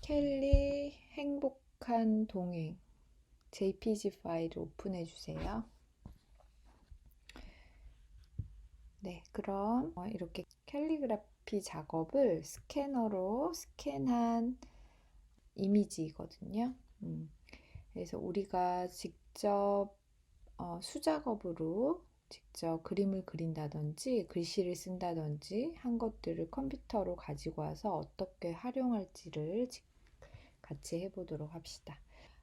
켈리 행복한 동행 JPG 파일을 오픈해 주세요. 네, 그럼 이렇게 캘리그라피 작업을 스캐너로 스캔한 이미지거든요. 그래서 우리가 직접 수작업으로 직접 그림을 그린다든지 글씨를 쓴다든지 한 것들을 컴퓨터로 가지고 와서 어떻게 활용할지를 같이 해보도록 합시다.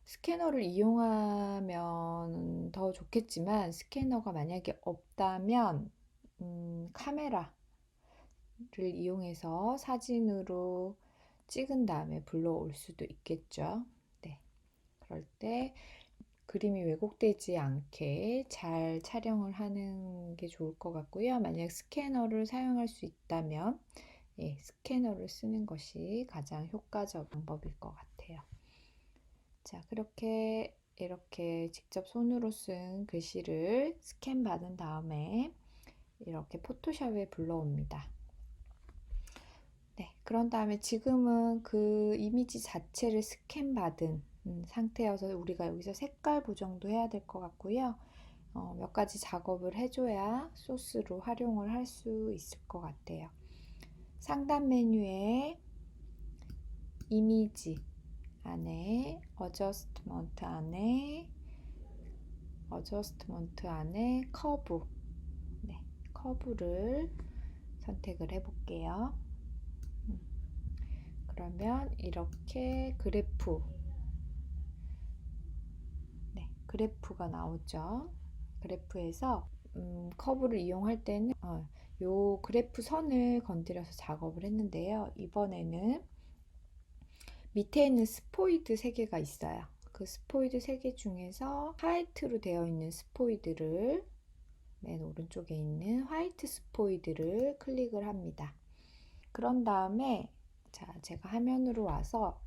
스캐너를 이용하면 더 좋겠지만 스캐너가 만약에 없다면 카메라를 이용해서 사진으로 찍은 다음에 불러올 수도 있겠죠. 네, 그럴 때 그림이 왜곡되지 않게 잘 촬영을 하는 게 좋을 것 같고요. 만약 스캐너를 사용할 수 있다면 스캐너를 쓰는 것이 가장 효과적 방법일 것 같아요. 자, 이렇게 직접 손으로 쓴 글씨를 스캔 받은 다음에 이렇게 포토샵에 불러옵니다. 네, 그런 다음에 지금은 그 이미지 자체를 스캔 받은 상태여서 우리가 여기서 색깔 보정도 해야 될 것 같고요. 몇 가지 작업을 해줘야 소스로 활용을 할 수 있을 것 같아요. 상단 메뉴에 이미지 안에 어저스트먼트 안에 커브, 네, 커브를 선택을 해 볼게요. 그러면 이렇게 그래프가 나오죠. 그래프에서 커브를 이용할 때는 요 그래프 선을 건드려서 작업을 했는데요. 이번에는 밑에 있는 스포이드 3개가 있어요. 그 스포이드 3개 중에서 화이트로 되어 있는 스포이드를 맨 오른쪽에 있는 화이트 스포이드를 클릭을 합니다. 그런 다음에 자, 제가 화면으로 와서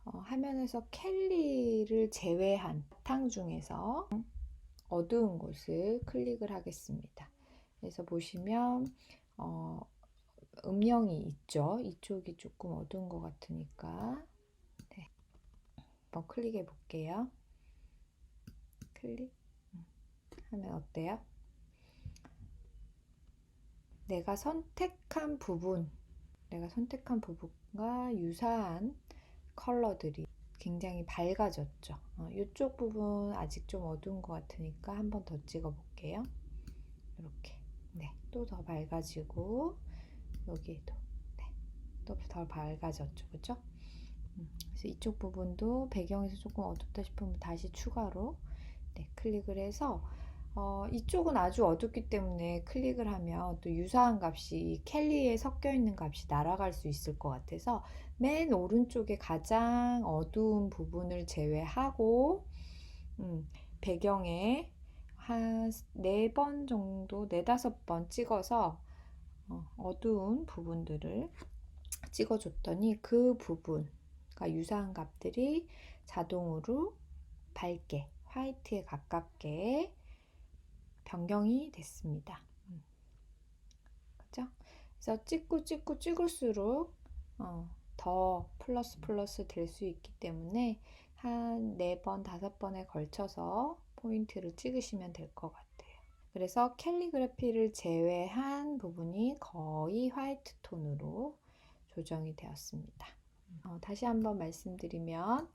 화면에서 캘리를 제외한 바탕 중에서 어두운 곳을 클릭을 하겠습니다. 그래서 보시면 음영이 있죠. 이쪽이 조금 어두운 것 같으니까 네, 한번 클릭해 볼게요. 클릭 하면 어때요? 내가 선택한 부분과 유사한 컬러들이 굉장히 밝아졌죠. 이쪽 부분 아직 좀 어두운 것 같으니까 한 번 더 찍어 볼게요. 이렇게 네, 또 더 밝아지고 여기에도 네, 또 더 밝아졌죠, 그렇죠? 그래서 이쪽 부분도 배경에서 조금 어둡다 싶으면 다시 추가로 네, 클릭을 해서 이쪽은 아주 어둡기 때문에 클릭을 하면 또 유사한 값이 캘리에 섞여 있는 값이 날아갈 수 있을 것 같아서 맨 오른쪽에 가장 어두운 부분을 제외하고 배경에 한 4번 정도, 4~5번 찍어서 어두운 부분들을 찍어줬더니 그 부분과 유사한 값들이 자동으로 밝게 화이트에 가깝게 변경이 됐습니다. 그죠? 그래서 찍을수록 더 플러스 될 수 있기 때문에 한 4번, 5번에 걸쳐서 포인트를 찍으시면 될 것 같아요. 그래서 캘리그래피를 제외한 부분이 거의 화이트 톤으로 조정이 되었습니다. 다시 한번 말씀드리면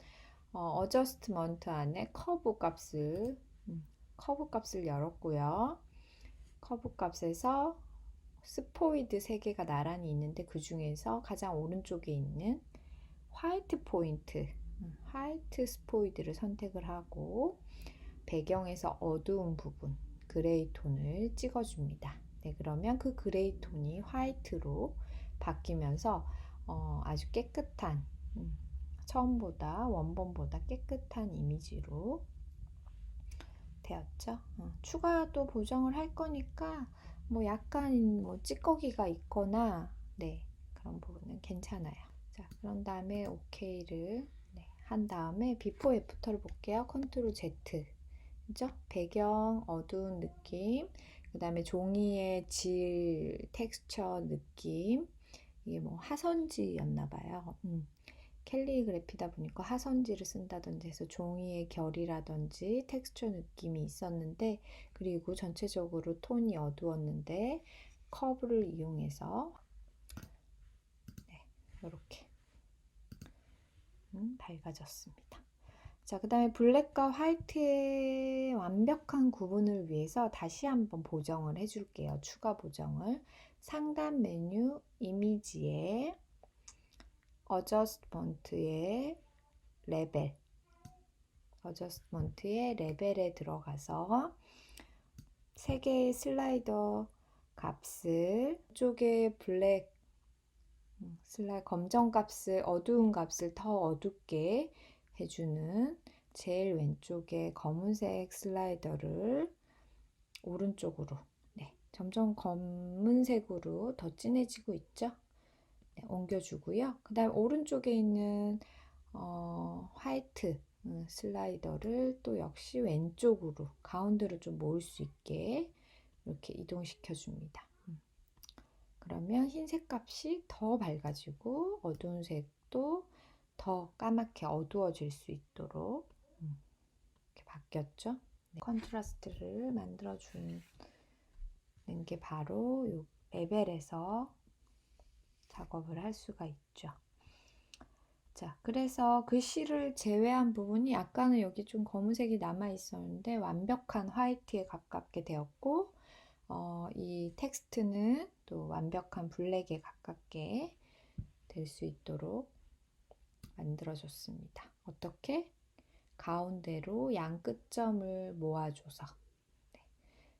어저스트먼트 안에 커브 값을 열었고요. 커브 값에서 스포이드 3개가 나란히 있는데 그 중에서 가장 오른쪽에 있는 화이트 스포이드를 선택을 하고 배경에서 어두운 부분 그레이 톤을 찍어줍니다. 네, 그러면 그 그레이 톤이 화이트로 바뀌면서 아주 깨끗한 원본보다 깨끗한 이미지로 되었죠. 추가도 보정을 할 거니까 약간 찌꺼기가 있거나 네, 그런 부분은 괜찮아요. 자, 그런 다음에 OK를 한 다음에 비포 애프터를 볼게요. 컨트롤 Z. 그죠? 배경 어두운 느낌, 그 다음에 종이의 질, 텍스처 느낌, 이게 뭐 하선지였나 봐요. 캘리그래피다 보니까 하선지를 쓴다든지 해서 종이의 결이라든지 텍스처 느낌이 있었는데, 그리고 전체적으로 톤이 어두웠는데 커브를 이용해서 이렇게 밝아졌습니다. 자, 그 다음에 블랙과 화이트의 완벽한 구분을 위해서 다시 한번 보정을 해줄게요. 추가 보정을. 상단 메뉴 이미지에 어저스트먼트의 레벨, 어저스트먼트의 레벨에 들어가서 세 개의 슬라이더 값을, 쪽에 블랙 검정 값을, 어두운 값을 더 어둡게 해주는 제일 왼쪽에 검은색 슬라이더를 오른쪽으로, 점점 검은색으로 더 진해지고 있죠. 옮겨주고요. 그 다음 오른쪽에 있는 화이트 슬라이더를 또 역시 왼쪽으로, 가운데로 좀 모을 수 있게 이렇게 이동시켜 줍니다. 그러면 흰색 값이 더 밝아지고 어두운 색도 더 까맣게 어두워질 수 있도록 이렇게 바뀌었죠. 컨트라스트를 만들어 주는 게 바로 이 레벨에서 작업을 할 수가 있죠. 자, 그래서 글씨를 제외한 부분이 아까는 여기 좀 검은색이 남아 있었는데 완벽한 화이트에 가깝게 되었고, 이 텍스트는 또 완벽한 블랙에 가깝게 될 수 있도록 만들어줬습니다. 어떻게? 가운데로 양 끝점을 모아줘서.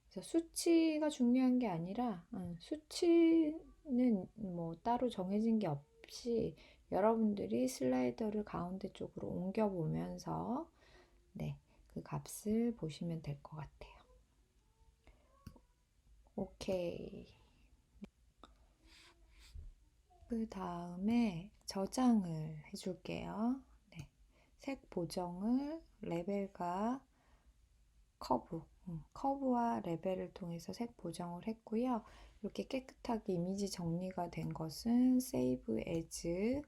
그래서 수치가 중요한 게 아니라, 수치는 뭐 따로 정해진 게 없이 여러분들이 슬라이더를 가운데 쪽으로 옮겨 보면서 그 값을 보시면 될 것 같아요. 오케이. 그 다음에 저장을 해줄게요. 색 보정을 레벨과 커브와 레벨을 통해서 색 보정을 했고요. 이렇게 깨끗하게 이미지 정리가 된 것은 Save as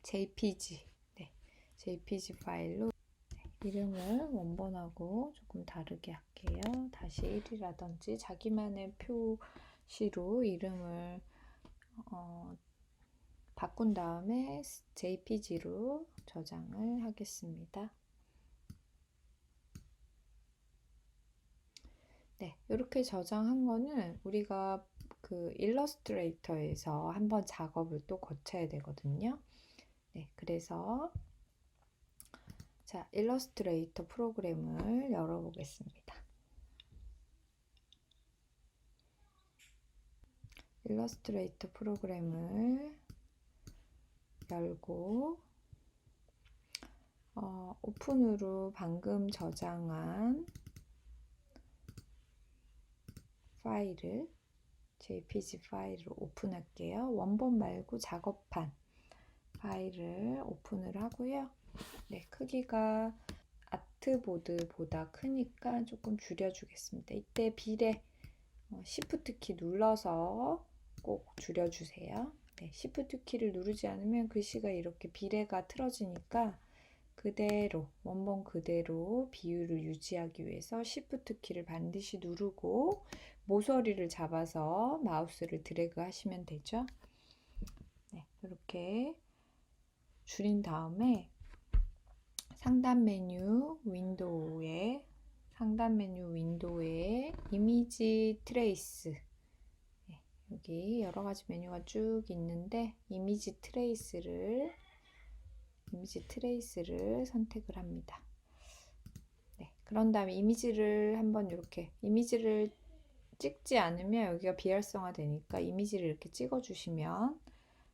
JPG, JPG 파일로 이름을 원본하고 조금 다르게 할게요. 다시 1이라든지 자기만의 표시로 이름을 바꾼 다음에 JPG로 저장을 하겠습니다. 이렇게 저장한 거는 우리가 그 일러스트레이터에서 한번 작업을 또 거쳐야 되거든요. 그래서 자, 일러스트레이터 프로그램을 열어보겠습니다. 일러스트레이터 프로그램을 열고 오픈으로 방금 저장한 파일을 JPG 파일을 오픈할게요. 원본 말고 작업한 파일을 오픈을 하고요. 크기가 아트보드보다 크니까 조금 줄여주겠습니다. 이때 비례 Shift 키 눌러서 꼭 줄여주세요. Shift 키를 누르지 않으면 글씨가 이렇게 비례가 틀어지니까 그대로 원본 그대로 비율을 유지하기 위해서 Shift 키를 반드시 누르고 모서리를 잡아서 마우스를 드래그 하시면 되죠. 이렇게 줄인 다음에 상단 메뉴 윈도우에 이미지 트레이스, 여기 여러 가지 메뉴가 쭉 있는데 이미지 트레이스를 선택을 합니다. 그런 다음에 이미지를 한번 이렇게 이미지를 찍지 않으면 여기가 비활성화 되니까 이미지를 이렇게 찍어 주시면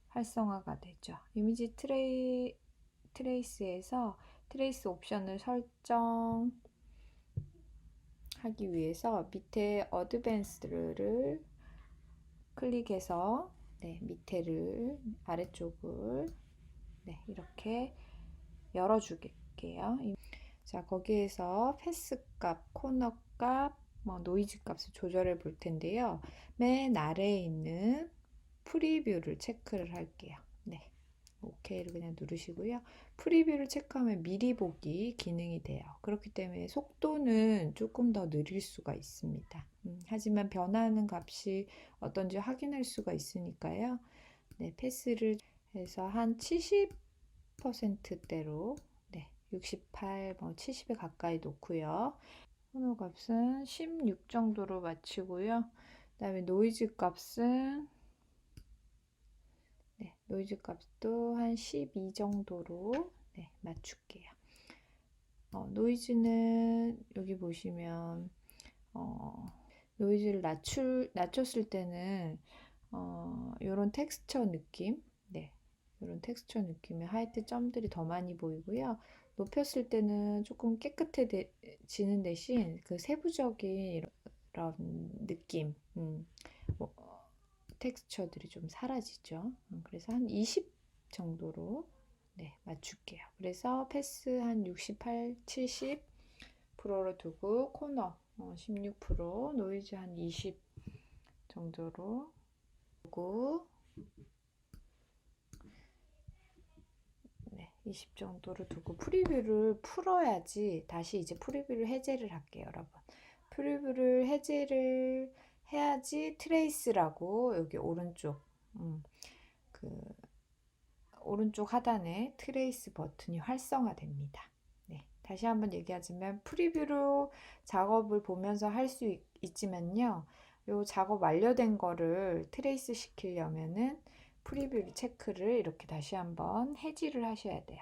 활성화가 되죠. 이미지 트레이스에서 트레이스 옵션을 설정하기 위해서 밑에 어드밴스드를 클릭해서 밑에를 아래쪽을 이렇게 열어줄게요. 자, 거기에서 패스 값, 코너 값, 노이즈 값을 조절해 볼 텐데요. 맨 아래에 있는 프리뷰를 체크를 할게요. 네. OK를 그냥 누르시고요. 프리뷰를 체크하면 미리 보기 기능이 돼요. 그렇기 때문에 속도는 조금 더 느릴 수가 있습니다. 하지만 변화하는 값이 어떤지 확인할 수가 있으니까요. 네, 패스를 해서 한 70%대로 68, 70에 가까이 놓고요. 코너 값은 16 정도로 맞추고요. 그 다음에 노이즈 값은 노이즈 값도 한 12 정도로 맞출게요. 노이즈는 여기 보시면 노이즈를 낮췄을 때는 이런 텍스처 느낌, 이런 텍스처 느낌의 하이트 점들이 더 많이 보이고요. 높였을 때는 조금 깨끗해지는 대신 그 세부적인 이런 느낌, 텍스처들이 좀 사라지죠. 그래서 한 20 정도로 맞출게요. 그래서 패스 한 68, 70%로 두고 코너 16%, 노이즈 한 20 정도로 두고 20 정도로 두고 프리뷰를 풀어야지 다시 이제 프리뷰를 해제를 할게요, 여러분. 프리뷰를 해제를 해야지 트레이스라고 여기 오른쪽 오른쪽 하단에 트레이스 버튼이 활성화됩니다. 다시 한번 얘기하자면 프리뷰로 작업을 보면서 할 수 있지만요. 요 작업 완료된 거를 트레이스 시키려면은 프리뷰 체크를 이렇게 다시 한번 해지를 하셔야 돼요.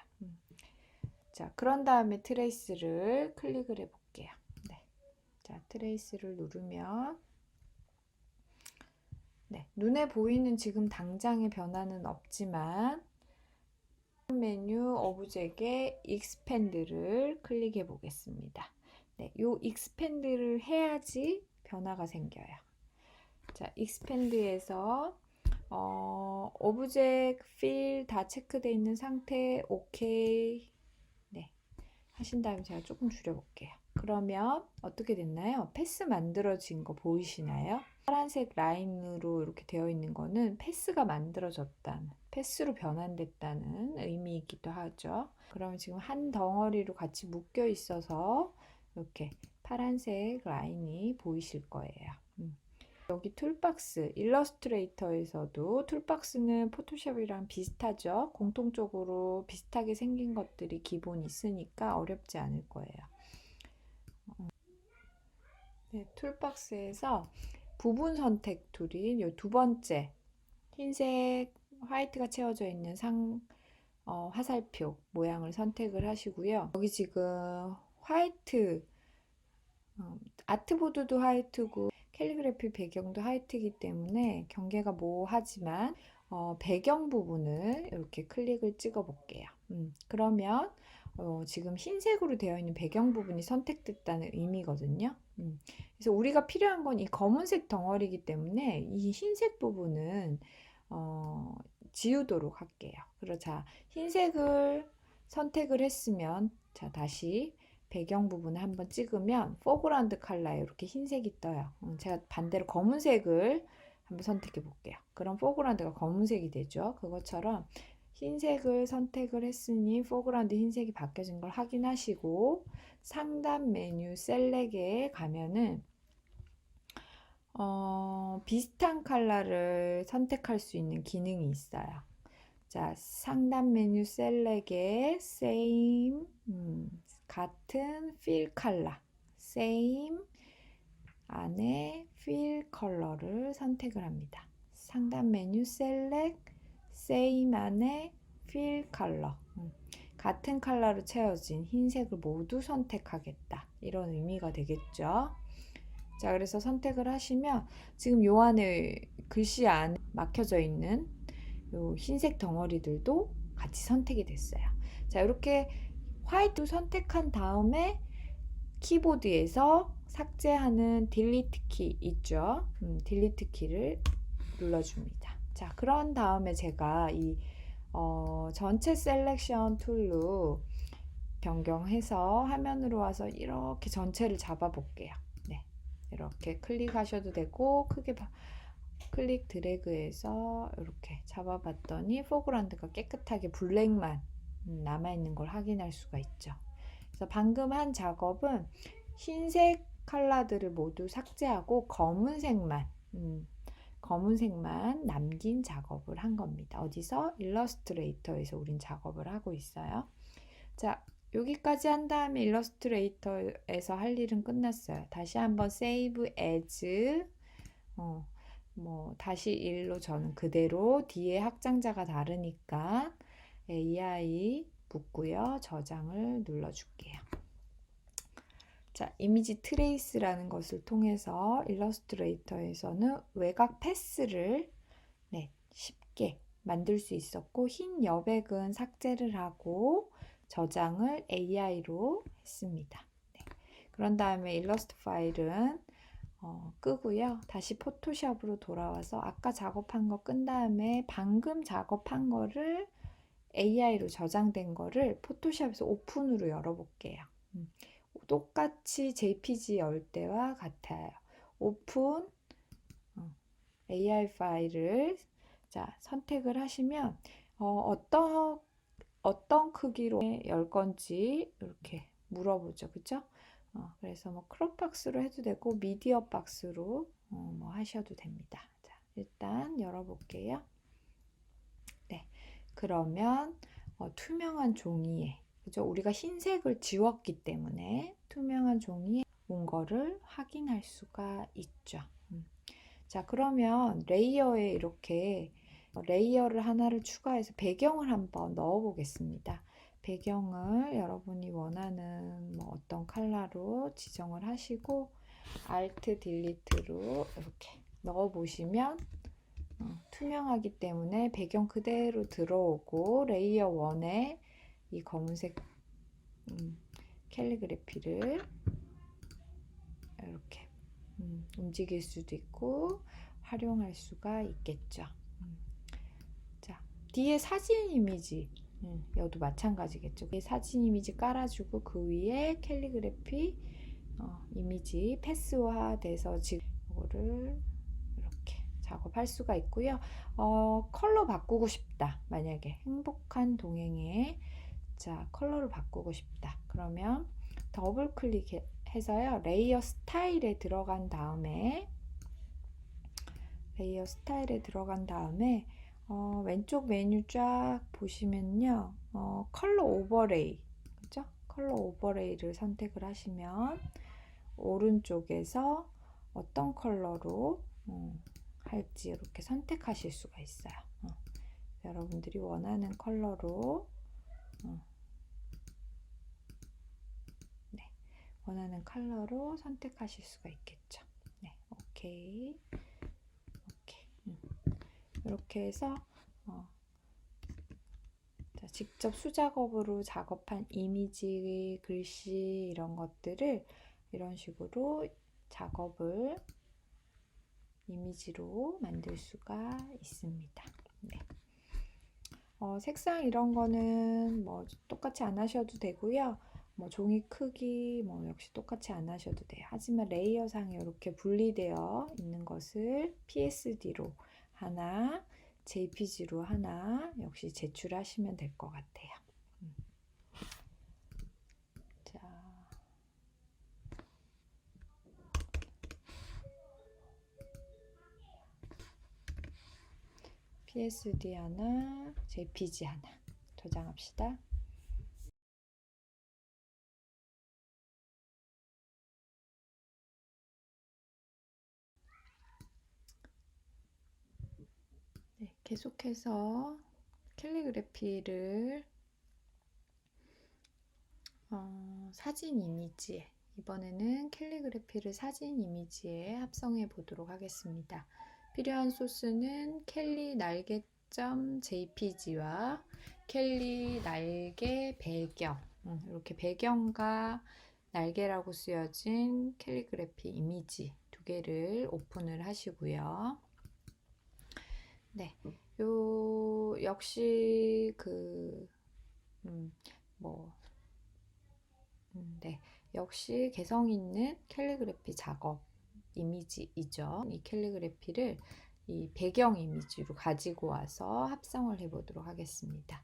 자, 그런 다음에 트레이스를 클릭을 해 볼게요. 자, 트레이스를 누르면 눈에 보이는 지금 당장의 변화는 없지만 메뉴 오브젝의 익스펜드를 클릭해 보겠습니다. 요 익스펜드를 해야지 변화가 생겨요. 자, 익스펜드에서 오브젝 필 다 체크되어 있는 상태 오케이 하신 다음에 제가 조금 줄여볼게요. 그러면 어떻게 됐나요? 패스 만들어진 거 보이시나요? 파란색 라인으로 이렇게 되어 있는 거는 패스가 만들어졌다는, 패스로 변환됐다는 의미이기도 하죠. 그러면 지금 한 덩어리로 같이 묶여 있어서 이렇게 파란색 라인이 보이실 거예요. 여기 툴박스, 일러스트레이터에서도 툴박스는 포토샵이랑 비슷하죠. 공통적으로 비슷하게 생긴 것들이 기본 있으니까 어렵지 않을 거예요. 툴박스에서 부분 선택 툴인 이 두 번째 흰색 화이트가 채워져 있는 화살표 모양을 선택을 하시고요. 여기 지금 화이트, 아트보드도 화이트고 캘리그래피 배경도 화이트이기 때문에 경계가 모호하지만 배경 부분을 이렇게 클릭을 찍어 볼게요. 그러면 지금 흰색으로 되어 있는 배경 부분이 선택됐다는 의미거든요. 그래서 우리가 필요한 건 이 검은색 덩어리이기 때문에 이 흰색 부분은 지우도록 할게요. 자, 흰색을 선택을 했으면 자, 다시 배경 부분을 한번 찍으면 포그라운드 컬러에 이렇게 흰색이 떠요. 제가 반대로 검은색을 한번 선택해 볼게요. 그럼 포그라운드가 검은색이 되죠. 그것처럼 흰색을 선택을 했으니 포그라운드 흰색이 바뀌어진 걸 확인하시고 상단 메뉴 셀렉에 가면은 비슷한 컬러를 선택할 수 있는 기능이 있어요. 자, 상단 메뉴 셀렉에 same 같은 fill 컬러 same 안에 fill 컬러를 선택을 합니다. 상단 메뉴 select same 안에 fill 컬러 같은 컬러로 채워진 흰색을 모두 선택하겠다 이런 의미가 되겠죠. 자, 그래서 선택을 하시면 지금 요 안에 글씨 안에 막혀져 있는 요 흰색 덩어리들도 같이 선택이 됐어요. 자, 이렇게 화이트 선택한 다음에 키보드에서 삭제하는 딜리트 키 있죠. 딜리트 키를 눌러줍니다. 자, 그런 다음에 제가 이 전체 셀렉션 툴로 변경해서 화면으로 와서 이렇게 전체를 잡아 볼게요. 이렇게 클릭하셔도 되고 크게 클릭 드래그해서 이렇게 잡아봤더니 포그라운드가 깨끗하게 블랙만 남아있는 걸 확인할 수가 있죠. 그래서 방금 한 작업은 흰색 컬러들을 모두 삭제하고 검은색만 남긴 작업을 한 겁니다. 어디서? 일러스트레이터에서 우린 작업을 하고 있어요. 자, 여기까지 한 다음에 일러스트레이터에서 할 일은 끝났어요. 다시 한번 save as 다시 1로 저는 그대로 뒤에 확장자가 다르니까 AI 붙고요. 저장을 눌러줄게요. 자, 이미지 트레이스라는 것을 통해서 일러스트레이터에서는 외곽 패스를 쉽게 만들 수 있었고, 흰 여백은 삭제를 하고 저장을 AI로 했습니다. 그런 다음에 일러스트 파일은 끄고요. 다시 포토샵으로 돌아와서 아까 작업한 거 끈 다음에 방금 작업한 거를 AI로 저장된 거를 포토샵에서 오픈으로 열어볼게요. 똑같이 JPG 열 때와 같아요. 오픈 AI 파일을 선택을 하시면 어떤 크기로 열 건지 이렇게 물어보죠. 그죠? 그래서 뭐 크롭 박스로 해도 되고 미디어 박스로 뭐 하셔도 됩니다. 자, 일단 열어볼게요. 네, 그러면 투명한 종이에, 그죠? 우리가 흰색을 지웠기 때문에 투명한 종이에 온 거를 확인할 수가 있죠. 자, 그러면 레이어에 이렇게 레이어를 하나를 추가해서 배경을 한번 넣어 보겠습니다. 배경을 여러분이 원하는 어떤 컬러로 지정을 하시고 Alt 딜리트로 이렇게 넣어 보시면 투명하기 때문에 배경 그대로 들어오고 레이어 1에 이 검은색 캘리그래피를 이렇게 움직일 수도 있고 활용할 수가 있겠죠. 자, 뒤에 사진 이미지 여도 마찬가지겠죠. 사진 이미지 깔아주고 그 위에 캘리그래피 이미지 패스화돼서 지금 이거를 이렇게 작업할 수가 있고요. 컬러 바꾸고 싶다. 만약에 행복한 동행에 컬러를 바꾸고 싶다. 그러면 더블 클릭해서요. 레이어 스타일에 들어간 다음에 왼쪽 메뉴 쫙 보시면요. 컬러 오버레이, 그죠? 컬러 오버레이를 선택을 하시면 오른쪽에서 어떤 컬러로 할지 이렇게 선택하실 수가 있어요. 여러분들이 원하는 컬러로 원하는 컬러로 선택하실 수가 있겠죠. 네, 오케이. 이렇게 해서 직접 수작업으로 작업한 이미지, 글씨 이런 것들을 이런 식으로 작업을 이미지로 만들 수가 있습니다. 네. 색상 이런 거는 똑같이 안 하셔도 되고요. 종이 크기 역시 똑같이 안 하셔도 돼요. 하지만 레이어상에 이렇게 분리되어 있는 것을 PSD로 하나, JPG로 하나 역시 제출하시면 될 것 같아요. 자, PSD 하나, JPG 하나 저장합시다. 네, 계속해서 캘리그래피를 사진 이미지에, 이번에는 캘리그래피를 사진 이미지에 합성해 보도록 하겠습니다. 필요한 소스는 캘리 날개점 JPG와 캘리 날개 배경, 이렇게 배경과 날개라고 쓰여진 캘리그래피 이미지 두 개를 오픈을 하시고요. 네, 역시 역시 개성 있는 캘리그래피 작업 이미지이죠. 이 캘리그래피를 이 배경 이미지로 가지고 와서 합성을 해 보도록 하겠습니다.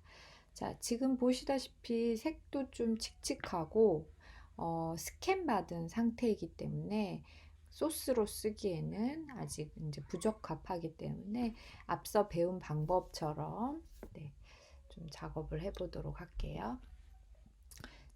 자, 지금 보시다시피 색도 좀 칙칙하고 스캔 받은 상태이기 때문에 소스로 쓰기에는 아직 이제 부적합하기 때문에 앞서 배운 방법처럼 네, 좀 작업을 해 보도록 할게요.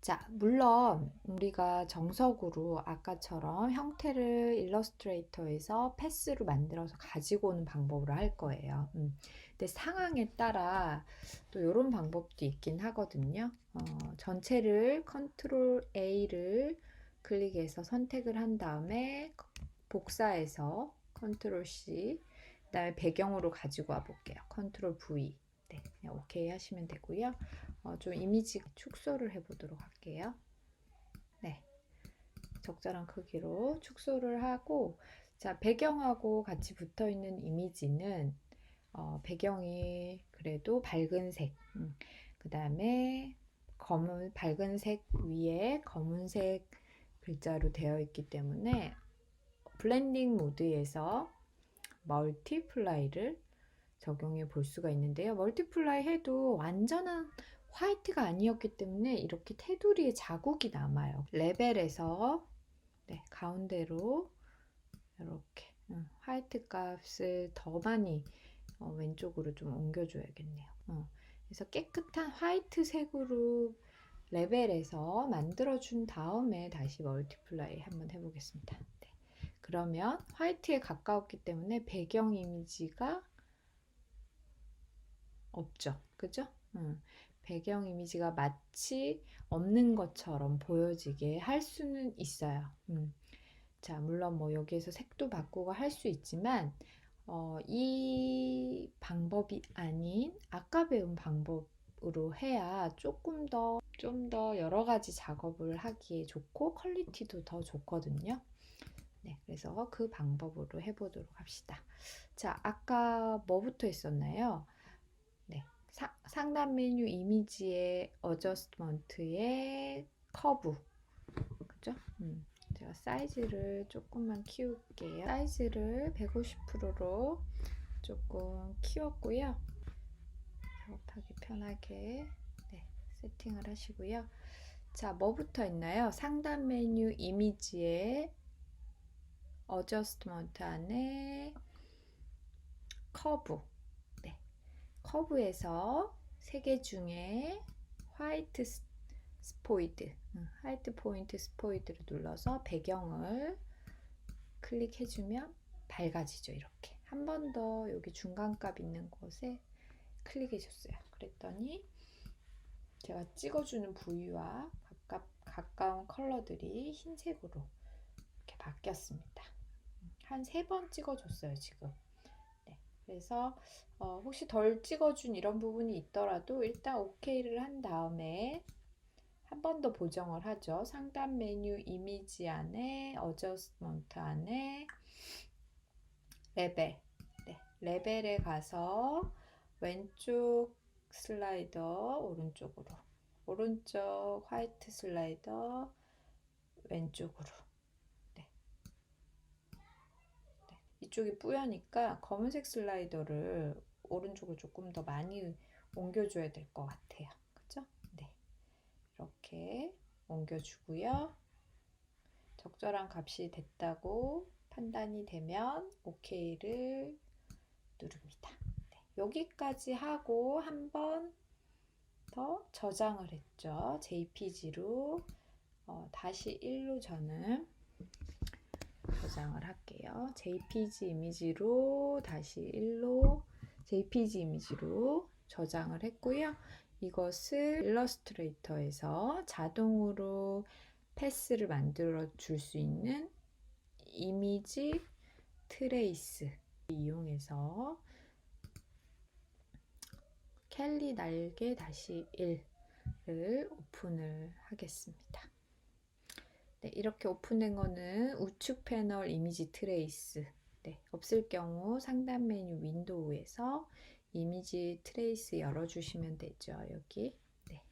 자, 물론 우리가 정석으로 아까처럼 형태를 일러스트레이터에서 패스로 만들어서 가지고 오는 방법으로 할 거예요. 근데 상황에 따라 또 이런 방법도 있긴 하거든요. 전체를 컨트롤 A를 클릭해서 선택을 한 다음에 복사해서 컨트롤 C, 그다음에 배경으로 가지고 와 볼게요. 컨트롤 V. 네, 그냥 오케이 하시면 되고요. 좀 이미지 축소를 해보도록 할게요. 네, 적절한 크기로 축소를 하고, 자, 배경하고 같이 붙어 있는 이미지는 배경이 그래도 밝은색, 그 다음에 밝은색 위에 검은색 글자로 되어 있기 때문에 블렌딩 모드에서 멀티플라이를 적용해 볼 수가 있는데요. 멀티플라이 해도 완전한 화이트가 아니었기 때문에 이렇게 테두리에 자국이 남아요. 레벨에서 네, 가운데로 이렇게 화이트 값을 더 많이 왼쪽으로 좀 옮겨줘야겠네요. 그래서 깨끗한 화이트 색으로 레벨에서 만들어준 다음에 다시 멀티플라이 한번 해보겠습니다. 네. 그러면 화이트에 가까웠기 때문에 배경 이미지가 없죠. 그죠? 배경 이미지가 마치 없는 것처럼 보여지게 할 수는 있어요. 자, 물론 뭐 여기에서 색도 바꾸고 할 수 있지만 이 방법이 아닌 아까 배운 방법으로 해야 좀 더 여러 가지 작업을 하기에 좋고 퀄리티도 더 좋거든요. 네, 그래서 그 방법으로 해보도록 합시다. 자, 아까 뭐부터 했었나요? 네, 상단 메뉴 이미지의 어저스트먼트의 커브, 그죠? 제가 사이즈를 조금만 키울게요. 사이즈를 150%로 조금 키웠고요. 작업하기 편하게 네, 세팅을 하시고요. 자, 뭐부터 있나요? 상단 메뉴 이미지의 어저스트먼트 안에 커브. 네, 커브에서 세 개 중에 화이트 화이트 포인트 스포이드를 눌러서 배경을 클릭해주면 밝아지죠. 이렇게 한 번 더 여기 중간값 있는 곳에 클릭해줬어요. 그랬더니 제가 찍어주는 부위와 가까운 컬러들이 흰색으로 이렇게 바뀌었습니다. 한 3번 찍어줬어요, 지금. 네, 그래서 혹시 덜 찍어준 이런 부분이 있더라도 일단 OK를 한 다음에 한 번 더 보정을 하죠. 상단 메뉴 이미지 안에 어저스트먼트 안에 레벨. 네, 레벨에 가서 왼쪽 슬라이더 오른쪽으로, 오른쪽 화이트 슬라이더 왼쪽으로. 네. 네. 이쪽이 뿌여니까 검은색 슬라이더를 오른쪽으로 조금 더 많이 옮겨줘야 될 것 같아요. 그죠? 네. 이렇게 옮겨주고요. 적절한 값이 됐다고 판단이 되면 OK를 누릅니다. 네, 여기까지 하고 한 번 더 저장을 했죠. JPG로 다시 1로 저는 저장을 할게요. JPG 이미지로 다시 1로 JPG 이미지로 저장을 했고요. 이것을 일러스트레이터에서 자동으로 패스를 만들어 줄 수 있는 이미지 트레이스 이용해서 캘리 날개 다시 1을 오픈을 하겠습니다. 네, 이렇게 오픈된 거는 우측 패널 이미지 트레이스. 네, 없을 경우 상단 메뉴 윈도우에서 이미지 트레이스 열어주시면 되죠. 여기. 네.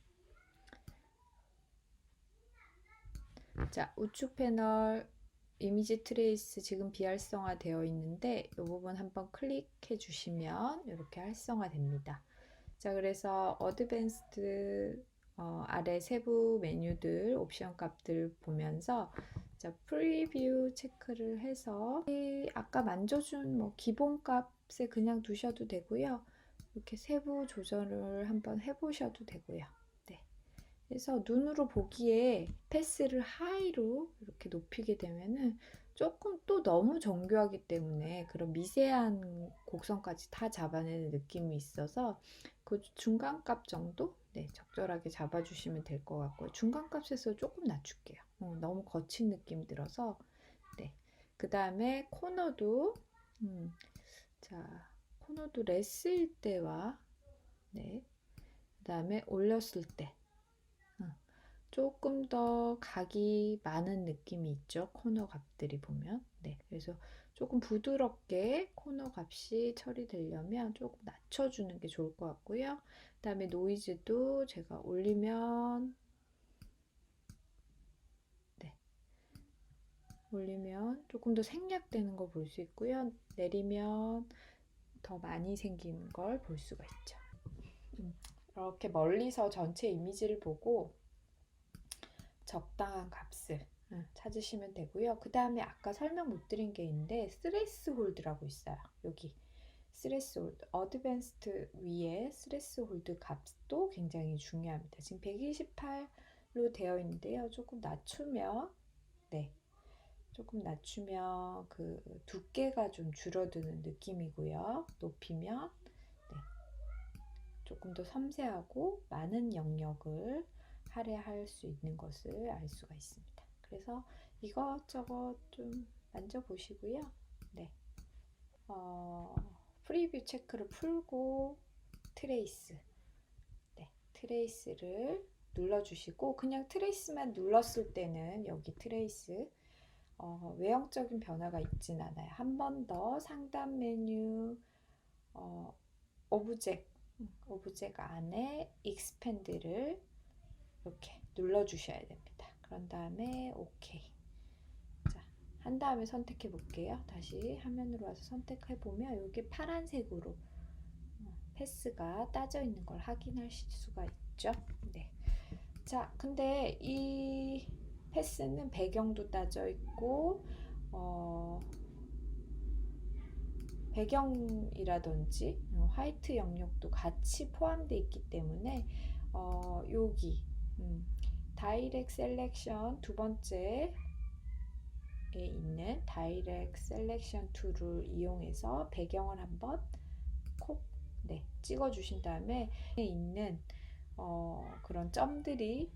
자, 우측 패널 이미지 트레이스 지금 비활성화 되어 있는데 이 부분 한번 클릭해 주시면 이렇게 활성화 됩니다. 자, 그래서 어드밴스드 아래 세부 메뉴들 옵션 값들 보면서 자, 프리뷰 체크를 해서 아까 만져준 뭐 기본 값에 그냥 두셔도 되고요. 이렇게 세부 조절을 한번 해보셔도 되고요. 네. 그래서 눈으로 보기에 패스를 하이로 이렇게 높이게 되면은 조금 또 너무 정교하기 때문에 그런 미세한 곡선까지 다 잡아내는 느낌이 있어서 그 중간값 정도 네, 적절하게 잡아주시면 될 것 같고요. 중간값에서 조금 낮출게요. 너무 거친 느낌이 들어서 네. 그 다음에 코너도 자, 코너도 레스일 때와 네. 그 다음에 올렸을 때 조금 더 각이 많은 느낌이 있죠. 코너 값들이 보면. 네. 그래서 조금 부드럽게 코너 값이 처리되려면 조금 낮춰주는 게 좋을 것 같고요. 그 다음에 노이즈도 제가 올리면 네. 올리면 조금 더 생략되는 거 볼 수 있고요. 내리면 더 많이 생기는 걸 볼 수가 있죠. 이렇게 멀리서 전체 이미지를 보고 적당한 값을 찾으시면 되고요. 그 다음에 아까 설명 못 드린 게 있는데 스레스홀드라고 있어요. 여기 스레스홀드 어드밴스드 위에 스레스홀드 값도 굉장히 중요합니다. 지금 128로 되어 있는데요. 조금 낮추면 네, 조금 낮추면 그 두께가 좀 줄어드는 느낌이고요. 높이면 네, 조금 더 섬세하고 많은 영역을 할애할 수 있는 것을 알 수가 있습니다. 그래서 이것저것 좀 만져보시고요. 네, 프리뷰 체크를 풀고 트레이스, 네, 트레이스를 눌러주시고 그냥 트레이스만 눌렀을 때는 여기 트레이스 외형적인 변화가 있진 않아요. 한 번 더 상단 메뉴 오브젝트 안에 익스펜드를 이렇게 눌러 주셔야 됩니다. 그런 다음에 오케이. 자, 한 다음에 선택해 볼게요. 다시 화면으로 와서 선택해 보면 이게 파란색으로 패스가 따져 있는 걸 확인하실 수가 있죠. 네. 자, 근데 이 패스는 배경도 따져 있고 배경이라든지 화이트 영역도 같이 포함되어 있기 때문에 여기 다이렉트 셀렉션 두 번째에 있는 다이렉트 셀렉션 툴을 이용해서 배경을 한번 콕 네, 찍어 주신 다음에 있는 그런 점들이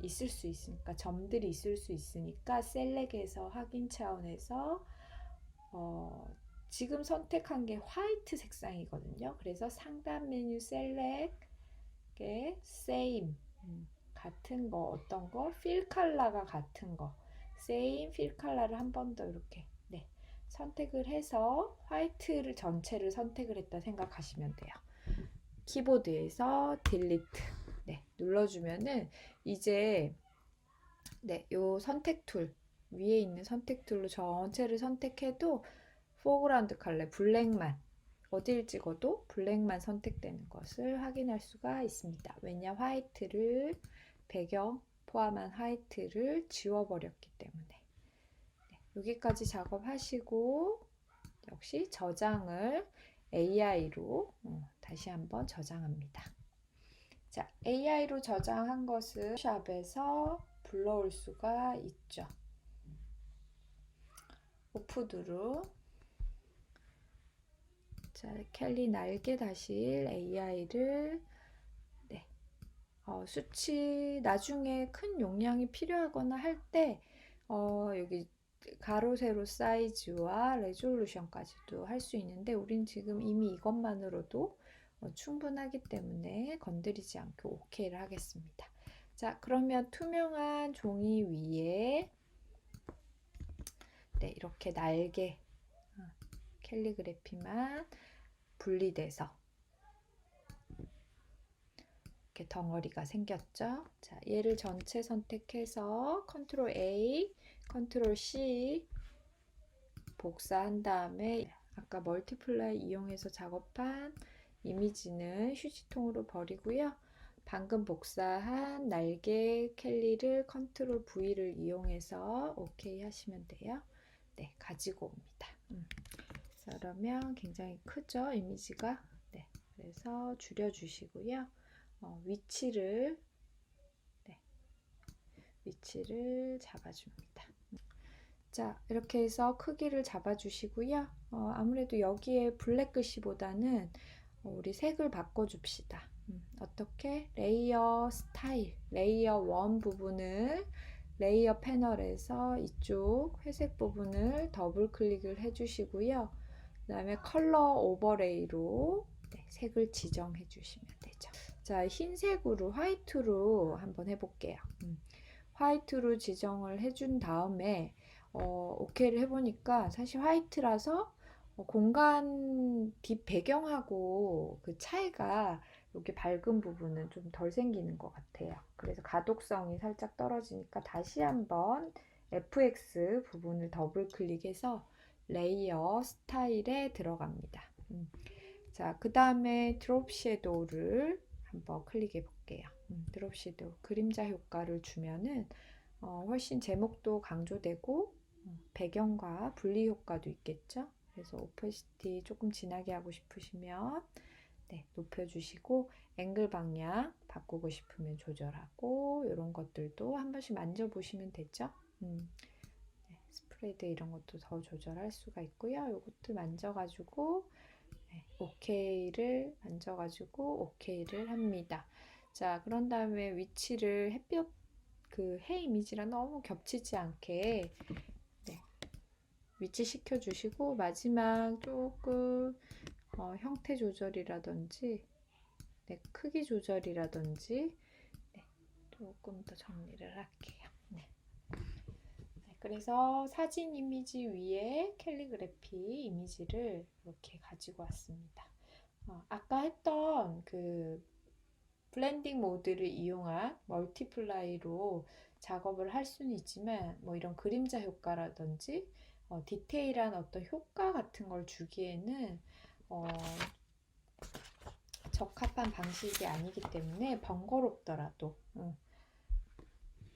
있을 수 있으니까 점들이 있을 수 있으니까 셀렉에서 확인 차원에서 지금 선택한 게 화이트 색상이거든요. 그래서 상단 메뉴 셀렉에 same 같은 거 어떤 거 필 컬러가 같은 거 same 필 컬러를 한 번 더 이렇게 네, 선택을 해서 화이트를 전체를 선택을 했다 생각하시면 돼요. 키보드에서 딜리트 네, 눌러주면은 이제 네, 요 선택 툴 위에 있는 선택 툴로 전체를 선택해도 포그라운드 컬러 블랙만 어딜 찍어도 블랙만 선택되는 것을 확인할 수가 있습니다. 왜냐 화이트를 배경 포함한 화이트를 지워버렸기 때문에 네, 여기까지 작업하시고 역시 저장을 AI로 다시 한번 저장합니다. 자, AI로 저장한 것을 샵에서 불러올 수가 있죠. 오프드루 자, 켈리 날개 다실 AI를 네, 수치 나중에 큰 용량이 필요하거나 할 때 여기 가로 세로 사이즈와 레졸루션까지도 할 수 있는데 우린 지금 이미 이것만으로도 충분하기 때문에 건드리지 않고 OK를 하겠습니다. 자, 그러면 투명한 종이 위에 네, 이렇게 날개 캘리그래피만 분리돼서 이렇게 덩어리가 생겼죠. 자, 얘를 전체 선택해서 컨트롤 A, 컨트롤 C 복사한 다음에 아까 멀티플라이 이용해서 작업한 이미지는 휴지통으로 버리고요. 방금 복사한 날개 캘리를 컨트롤 V를 이용해서 OK 하시면 돼요. 네, 가지고 옵니다. 그러면 굉장히 크죠, 이미지가. 네, 그래서 줄여주시고요. 위치를 잡아줍니다. 자, 이렇게 해서 크기를 잡아주시고요. 아무래도 여기에 블랙 글씨보다는 우리 색을 바꿔줍시다. 어떻게? 레이어 스타일, 레이어 1 부분을 레이어 패널에서 이쪽 회색 부분을 더블 클릭을 해주시고요. 그 다음에 컬러 오버레이로 색을 지정해 주시면 되죠. 자, 흰색으로 화이트로 한번 해볼게요. 화이트로 지정을 해준 다음에 오케이를 해보니까 사실 화이트라서 공간 뒷 배경하고 그 차이가 여기 밝은 부분은 좀 덜 생기는 것 같아요. 그래서 가독성이 살짝 떨어지니까 다시 한번 FX 부분을 더블 클릭해서 레이어 스타일에 들어갑니다. 자, 그 다음에 드롭 섀도우를 한번 클릭해 볼게요. 드롭 섀도우 그림자 효과를 주면은 훨씬 제목도 강조되고 배경과 분리 효과도 있겠죠. 그래서 오퍼시티 조금 진하게 하고 싶으시면 높여주시고 앵글 방향 바꾸고 싶으면 조절하고 이런 것들도 한 번씩 만져보시면 되죠. 스프레드 이런 것도 더 조절할 수가 있고요. 이것도 만져가지고 OK를 만져가지고 OK를 합니다. 자, 그런 다음에 위치를 햇볕 그 해 이미지랑 너무 겹치지 않게 위치 시켜주시고 마지막 조금 형태 조절이라든지 크기 조절이라든지 조금 더 정리를 할게요. 그래서 사진 이미지 위에 캘리그래피 이미지를 이렇게 가지고 왔습니다. 아까 했던 그 블렌딩 모드를 이용한 멀티플라이로 작업을 할 수는 있지만 뭐 이런 그림자 효과라든지 디테일한 어떤 효과 같은 걸 주기에는 적합한 방식이 아니기 때문에 번거롭더라도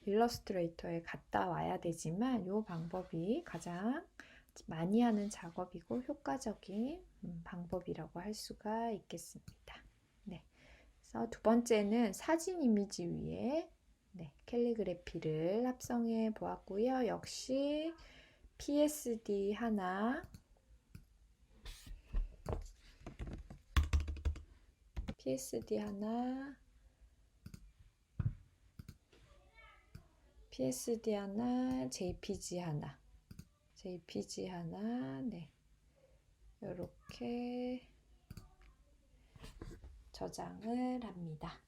일러스트레이터에 갔다 와야 되지만 이 방법이 가장 많이 하는 작업이고 효과적인 방법이라고 할 수가 있겠습니다. 네. 그래서 두 번째는 사진 이미지 위에 캘리그래피를 합성해 보았고요. 역시 PSD 하나, PSD 하나, PSD 하나, JPG 하나, JPG 하나, 이렇게 저장을 합니다.